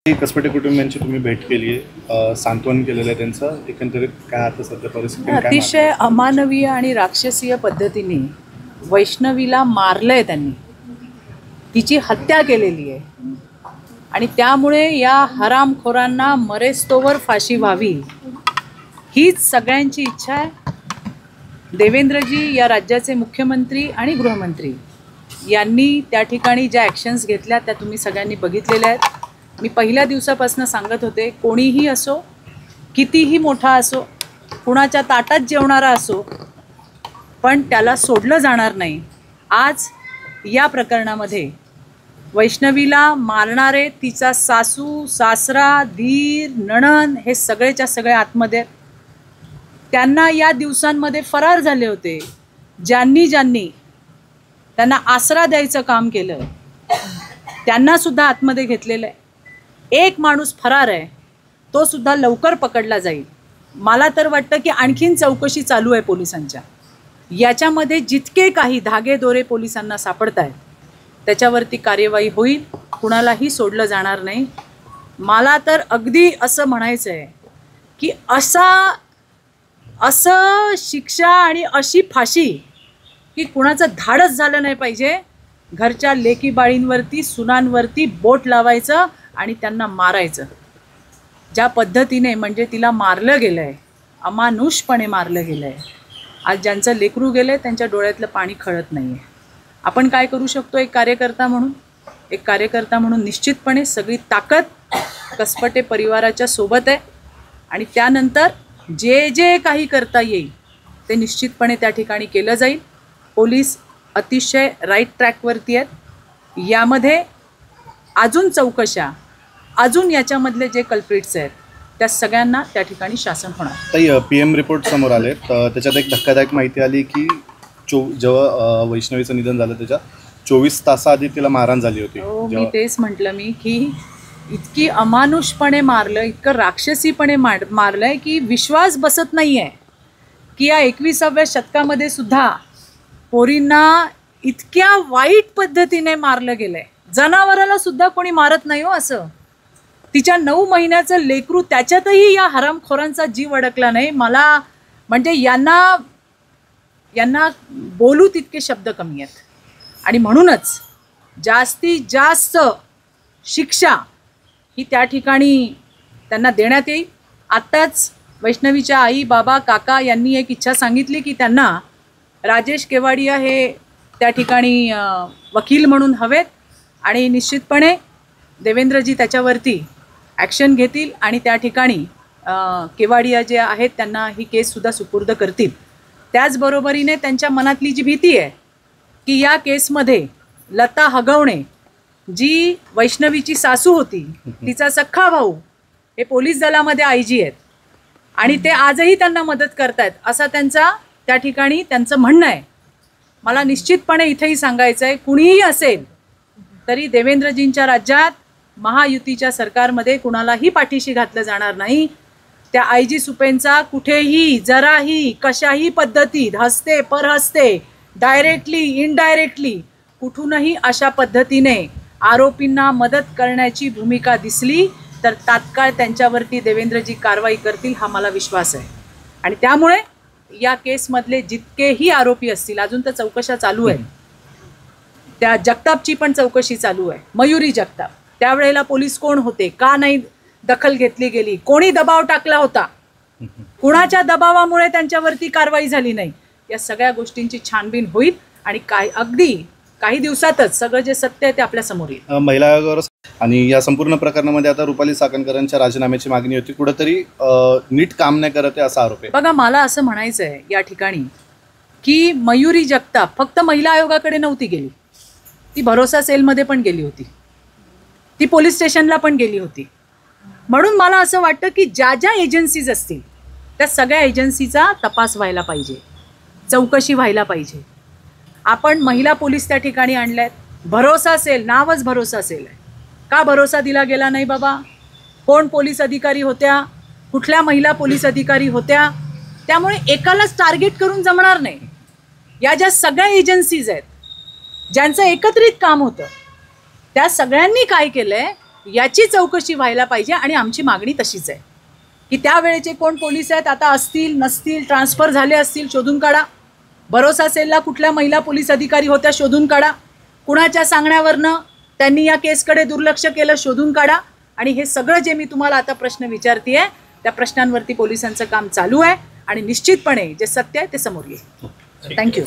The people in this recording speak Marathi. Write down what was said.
कसपटे कुटुंबियांची तुम्ही भेट केली आहे, सांत्वन केलेलं आहे त्यांचं. एकंदरीत काय आता सध्या परिस्थिती अतिशय अमानवीय आणि राक्षसीय पद्धतीने वैष्णवीला मारलंय त्यांनी, तिची हत्या केलेली आहे आणि त्यामुळे या हरामखोरांना मरेस्तोवर फाशी व्हावी हीच सगळ्यांची इच्छा आहे. देवेंद्रजी या राज्याचे मुख्यमंत्री आणि गृहमंत्री यांनी त्या ठिकाणी ज्या ॲक्शन्स घेतल्या त्या तुम्ही सगळ्यांनी बघितलेल्या आहेत. मी पहिल्या दिवसापासून सांगत होते, कोणीही असो, कितीही मोठा असो, कुणाच्या ताटात जेवणारा असो, पण त्याला सोडलं जाणार नाही. आज या प्रकरणामध्ये वैष्णवीला मारणारे तिचा सासू, सासरा, धीर, नणंद हे सगळेच्या सगळे आतमध्ये आहेत. त्यांना या दिवसांमध्ये फरार झाले होते ज्यांनी त्यांना आसरा द्यायचं काम केलं, त्यांना सुद्धा आतमध्ये घेतलेलं आहे. एक माणूस फरार आहे, तो सुद्धा लवकर पकडला जाईल. मला तर वाटतं की आणखीन चौकशी चालू आहे पोलिसांच्या. याच्यामध्ये जितके काही धागेदोरे पोलिसांना सापडत आहेत त्याच्यावरती कार्यवाही होईल, कुणालाही सोडलं जाणार नाही. मला तर अगदी असं म्हणायचं आहे की असं शिक्षा आणि अशी फाशी की कुणाचं धाडस झालं नाही पाहिजे. घरच्या लेकी बाळींवरती, सुनांवरती बोट लावायचं आणि त्यांना मारायचं. ज्या पद्धतीने म्हणजे तिला मारलं गेलं आहे, अमानुषपणे मारलं गेलं आहे. आज ज्यांचं लेकरू गेलं आहे त्यांच्या डोळ्यातलं पाणी खळत नाही आहे. आपण काय करू शकतो? एक कार्यकर्ता म्हणून निश्चितपणे सगळी ताकद कसपटे परिवाराच्या सोबत आहे आणि त्यानंतर जे काही करता येईल ते निश्चितपणे त्या ठिकाणी केलं जाईल. पोलीस अतिशय राईट ट्रॅकवरती आहेत. यामध्ये अजून चौकशा, अजून याच्यामधले जे कल्प्रिट्स आहेत त्या सगळ्यांना त्या ठिकाणी शासन होणार. ताई, PM रिपोर्ट समोर आले, त्याच्यात एक धक्कादायक माहिती आली की जेव्हा वैष्णवीचं निधन झालं त्याच्या 24 तासाआधी तिला मारहाण झाली होती. मी तेच म्हटलं की इतकी अमानुषपणे मारलं, इतकं राक्षसीपणे मारलंय की विश्वास बसत नाही आहे की या 21व्या शतकामध्ये सुद्धा पोरींना इतक्या वाईट पद्धतीने मारलं गेलंय. जनावराला सुद्धा कोणी मारत नाही हो असं. तिच्या 9 महिन्याचं लेकरू, त्याच्यातही या हरामखोरांचा जीव अडकला नाही. मला म्हणजे यांना बोलू तितके शब्द कमी आहेत आणि म्हणूनच जास्तीत जास्त शिक्षा ही त्या ठिकाणी त्यांना देण्यात येईल. आत्ताच वैष्णवीच्या आई, बाबा, काका यांनी एक इच्छा सांगितली की त्यांना राजेश केवाडिया हे त्या ठिकाणी वकील म्हणून हवेत आणि निश्चितपणे देवेंद्रजी त्याच्यावरती ॲक्शन घेतील आणि त्या ठिकाणी केवाडिया जे आहेत त्यांना ही केससुद्धा सुपूर्द करतील. त्याचबरोबरीने त्यांच्या मनातली जी भीती आहे की या केसमध्ये लता हगवणे जी वैष्णवीची सासू होती, तिचा सख्खा भाऊ हे पोलीस दलामध्ये IG आहेत आणि ते आजही त्यांना मदत करतायत असं त्या ठिकाणी त्यांचं म्हणणं आहे. मला निश्चितपणे इथेही सांगायचं आहे, कुणीही असेल तरी देवेंद्रजींच्या राज्यात महायुतीच्या सरकारमध्ये कुणालाही पाठीशी घातलं जाणार नाही. त्या IG सुपेंचा कुठेही जराही कशाही पद्धतीत हस्ते परहस्ते, डायरेक्टली इनडायरेक्टली कुठूनही अशा पद्धतीने आरोपींना मदत करण्याची भूमिका दिसली तर तात्काळ त्यांच्यावरती देवेंद्रजी कारवाई करतील हा मला विश्वास आहे. आणि त्यामुळे या केसमधले जितकेही आरोपी असतील, अजून तर चौकशा चालू आहेत, त्या जगतापची पण चौकशी चालू आहे, मयुरी जगताप, त्यावेळेला पोलीस कोण होते, का नाही दखल घेतली गेली, कोणी दबाव टाकला होता, कुणाच्या दबावामुळे त्यांच्यावरती कारवाई झाली नाही, या सगळ्या गोष्टींची छानबीन होईल आणि अगदी काही दिवसातच सगळं जे सत्य आहे ते आपल्या समोर येईल. महिला आयोगावर आणि या संपूर्ण प्रकरणामध्ये आता रुपाली चाकणकरांच्या राजीनाम्याची मागणी होती, कुठेतरी नीट काम नाही करत आहे असा आरोप आहे. बघा, मला असं म्हणायचं आहे या ठिकाणी की मयुरी जगताप फक्त महिला आयोगाकडे नव्हती गेली, ती भरोसा सेलमध्ये पण गेली होती, ती पोलीस स्टेशनला पण गेली होती. म्हणून मला असं वाटतं की ज्या एजन्सीज असतील त्या सगळ्या एजन्सीचा तपास व्हायला पाहिजे, चौकशी व्हायला पाहिजे. आपण महिला पोलीस त्या ठिकाणी आणल्यात, भरोसा सेल, नावच भरोसा सेल आहे. का भरोसा दिला गेला नाही बाबा? कोण पोलीस अधिकारी होत्या, कुठल्या महिला पोलीस अधिकारी होत्या? त्यामुळे एकालाच टार्गेट करून जमणार नाही. या ज्या सगळ्या एजन्सीज आहेत ज्यांचं एकत्रित काम होतं त्या सगळ्यांनी काय केलं आहे याची चौकशी व्हायला पाहिजे आणि आमची मागणी तशीच आहे की त्यावेळेचे कोण पोलीस आहेत, आता असतील नसतील, ट्रान्सफर झाले असतील, शोधून काढा. भरोसा सेलला कुठल्या महिला पोलीस अधिकारी होत्या, शोधून काढा. कुणाच्या सांगण्यावरनं त्यांनी या केसकडे दुर्लक्ष केलं, शोधून काढा. आणि हे सगळं जे मी तुम्हाला आता प्रश्न विचारतेय त्या प्रश्नांवरती पोलिसांचं काम चालू आहे आणि निश्चितपणे जे सत्य आहे ते समोर येईल. थँक्यू.